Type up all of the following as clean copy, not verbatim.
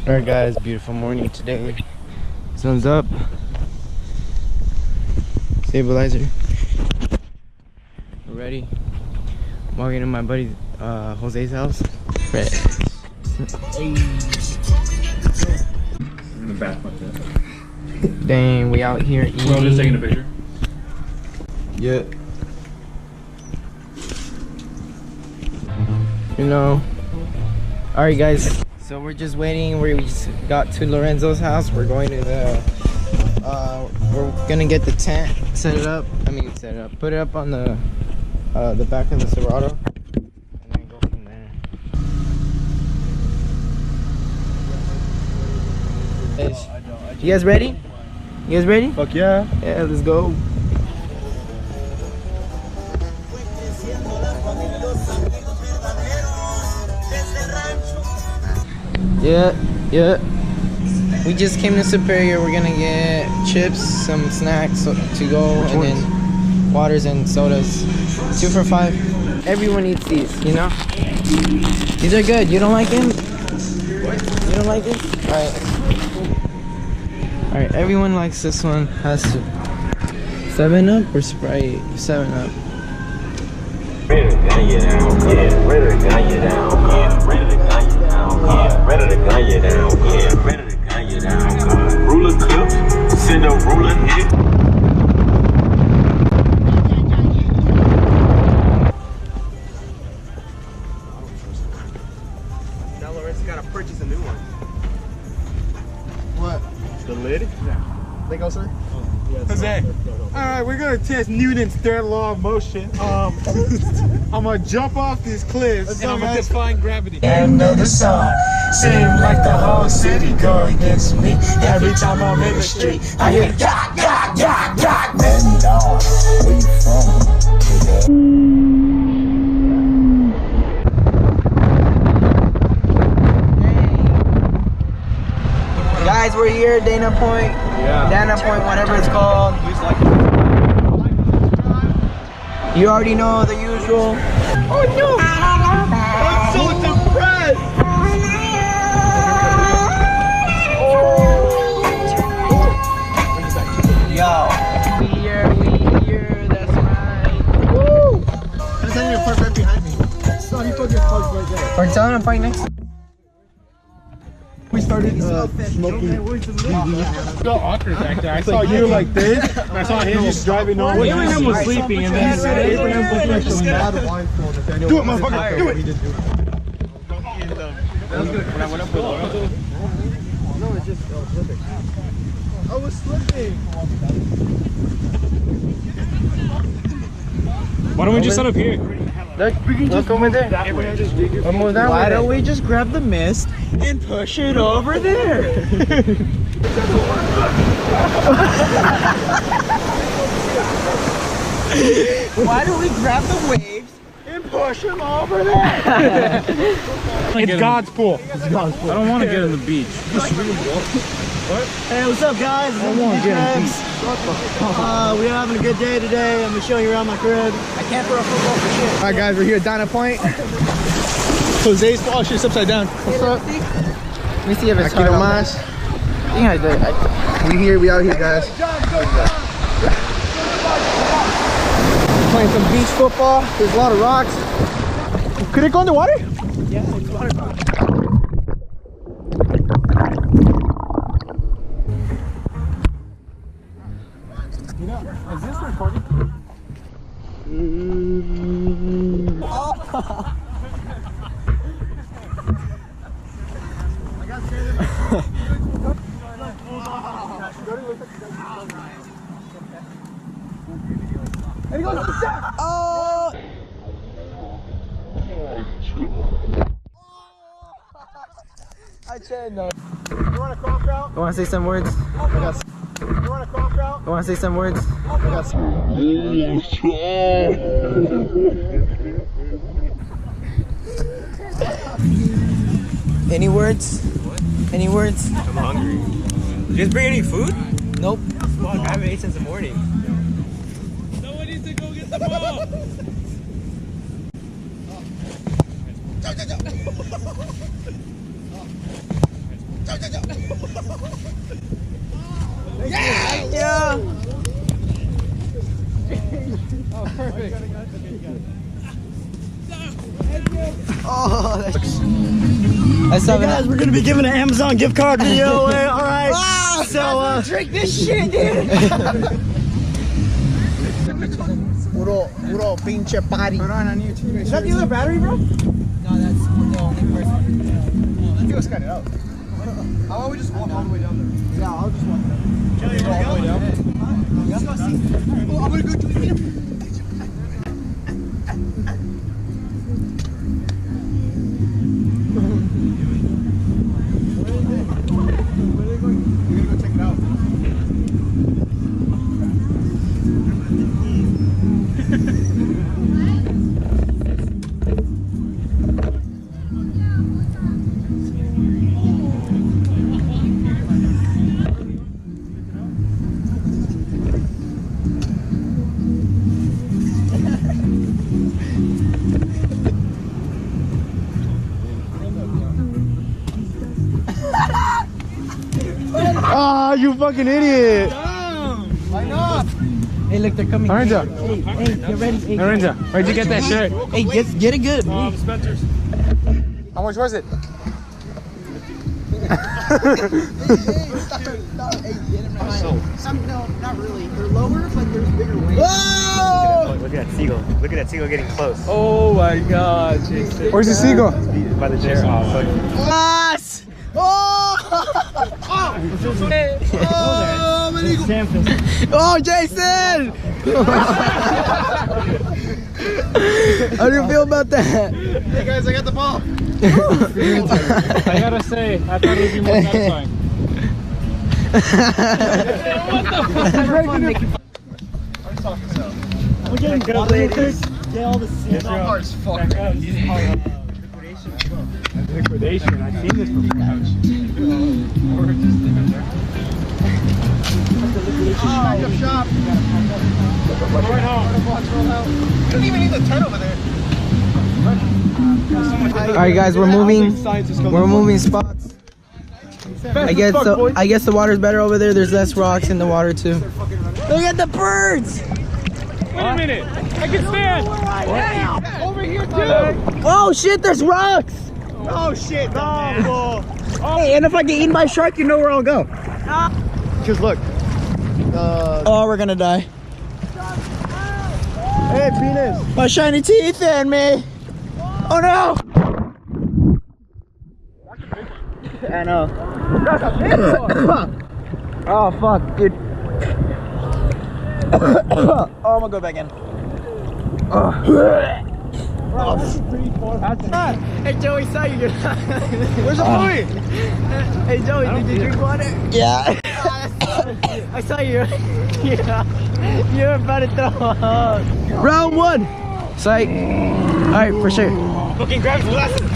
Alright guys, beautiful morning today. Sun's up. Stabilizer. We're ready. I'm walking to my buddy Jose's house. Right. In the back like that. Dang, we out here eating. Well, just taking a picture. Yeah. You know. Alright guys. So we're just waiting. We just got to Lorenzo's house. We're going to the we're gonna get the tent, set it up. Put it up on the back of the Serato, and then go from there. You guys ready? You guys ready? Fuck yeah. Yeah, let's go. Yeah. We just came to Superior. We're gonna get chips, some snacks to go, and then waters and sodas. 2 for $5. Everyone eats these, you know? These are good. You don't like them? What? You don't like this? Alright, everyone likes this one. Has to. 7-Up or Sprite? 7-Up. Ready to gun you down, yeah. Ready to gun you down, yeah. Ready to gun you down, yeah. Ready to gun you down, yeah. Ready to gun you down, yeah. Ruler clips, send a ruler hit. Now Lorenzo gotta purchase a new one. What? The lid? Yeah. Think I'll say? Jose. Alright, we're gonna test Newton's third law of motion. I'm gonna jump off these cliffs and I'm gonna defy gravity. Another song, seem like the whole city go against me. Every time I'm in the street, I hear God, God, God, God. Man down, where you from? Guys, we're here, Dana Point. Dana Point, whatever it's called. You already know the usual. Oh no! I'm so depressed! Yo, we here, that's right. Woo! I'm telling you to park right behind me. So he fucking parked right there. We're telling him to park next. We started smoking. So awkward back there. I saw you like this, and I saw him just driving on. Well, Abraham was sleeping, and then Abraham was like, do it, motherfucker, do it. when I went up with Lorenzo. No, it's just perfect. I was slipping. Why don't we just set up here? Look over there. Why don't we just grab the mist and push it over there? Why don't we grab the waves and push them over there? It's God's pool. I don't want to get in the beach. Hey, what's up, guys? I won't get in peace. We're having a good day today. I'm gonna show you around my crib. I can't throw a football for shit. Alright guys, we're here at Dana Point. Jose's, oh shit, it's upside down. What's up? Let me see if it's Aquí hard on nomás. that. I think I did. We out here guys. Playing some beach football. There's a lot of rocks. Could it go in the water? Yeah, it's water park. You know, is this recording? Oh! I said no. You want a cross route? You want to say some words? You want a cross route? You want to say some words? Any words? Any words? I'm hungry. Did you guys bring any food? Nope. Fuck, I haven't ate since the morning. Someone needs to go get the ball. Yeah. Oh, perfect. Oh, that's Hey guys, we're gonna be giving an Amazon gift card video away. All right. Ah, So drink this shit, dude. Puro pinche party. is that the other battery, bro? No, that's the only person. Let's cut it out. How about we just walk all the way down there? Yeah, I'll just walk down. Kelly, you wanna go? Let's go see. Oh, I'm gonna go to the gym. Ah, you fucking idiot! Hey, look, they're coming. Naranja. Hey, get ready. Hey, Naranja, where'd you get that shirt? Hey, get it good. Spencer's. How much was it? No, not really. They're lower, but there's bigger waves. Look at that seagull. Look at that seagull getting close. Oh my God, Jason. Where's the seagull? By the chair. Oh, fuck. Yes! Oh! Oh, Jason! How do you feel about that? Hey guys, I got the ball. I gotta say, I thought it would be more satisfying. We're getting good, ladies. Get all the sand off. Liquidation. I've seen this before. Pack up shop. Right home. You don't even need the turn over there. All right, guys, we're moving. We're moving spots. I guess the water's better over there. There's less rocks in the water too. Look at the birds. Wait a minute. I can stand. Over here too. Oh shit, there's rocks. Oh shit, no. Hey, and if I get eaten by a shark, you know where I'll go. Cause look. Oh, we're gonna die. Hey, penis. My shiny teeth and me. Oh no. I know. Oh fuck, dude. Oh, I'm gonna go back in. Oh, this is pretty far. Hey Joey, saw you. Where's the boy? Hey Joey, did you drink water? Yeah. I saw you. Yeah. You were about to throw up. Round one. Psych. Alright, for sure. Fucking grab his glasses.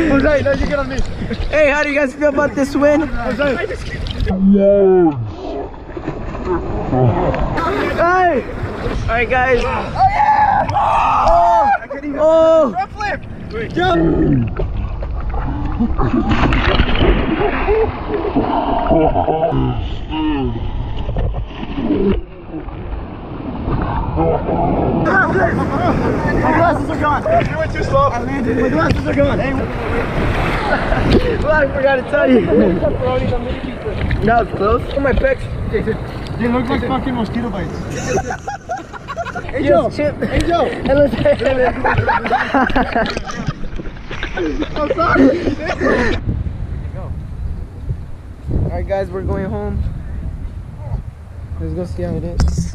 Jose, no, you get on me. Hey, how do you guys feel about this win? Jose. Hey! Alright guys. Oh yeah! Oh! I couldn't even. Oh! Front flip! My glasses are gone. You went too slow. I landed. My glasses are gone. Well, I forgot to tell you. That was close. Oh, my pecs. They look like fucking mosquito bites. Hey Joe. Hey Joe. I'm sorry. Alright guys, we're going home. Let's go see how it is.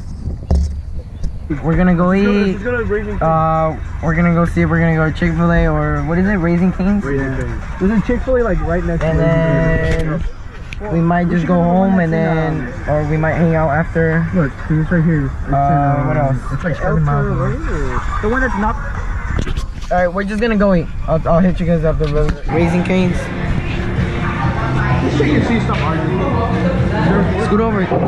We're gonna go eat. We're gonna go see if we're gonna go to Chick-fil-A or what is it? Raising Cane's? This is Chick-fil-A like right next And then we might just go home and then, or we might hang out after. Look, see, it's right here. What else? It's like 7 miles away. The one that's not. Alright, we're just gonna go eat. I'll hit you guys up the road. Raising Cane's. Scoot over. How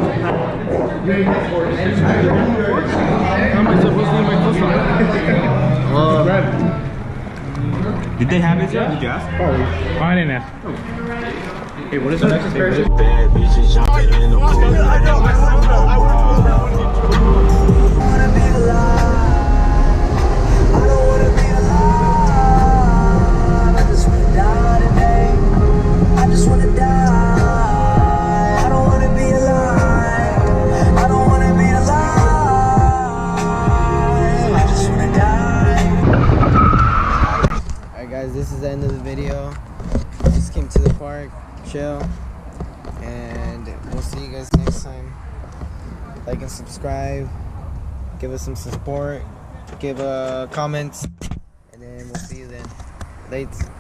am I supposed to Did they have it yet? Did you ask? Probably. Oh, I didn't ask. Hey, what is the next comparison? Bad bitches jumping in the pool. This is the end of the video. Just came to the park, chill, and we'll see you guys next time. Like and subscribe, give us some support, give comments, and then we'll see you then. Later.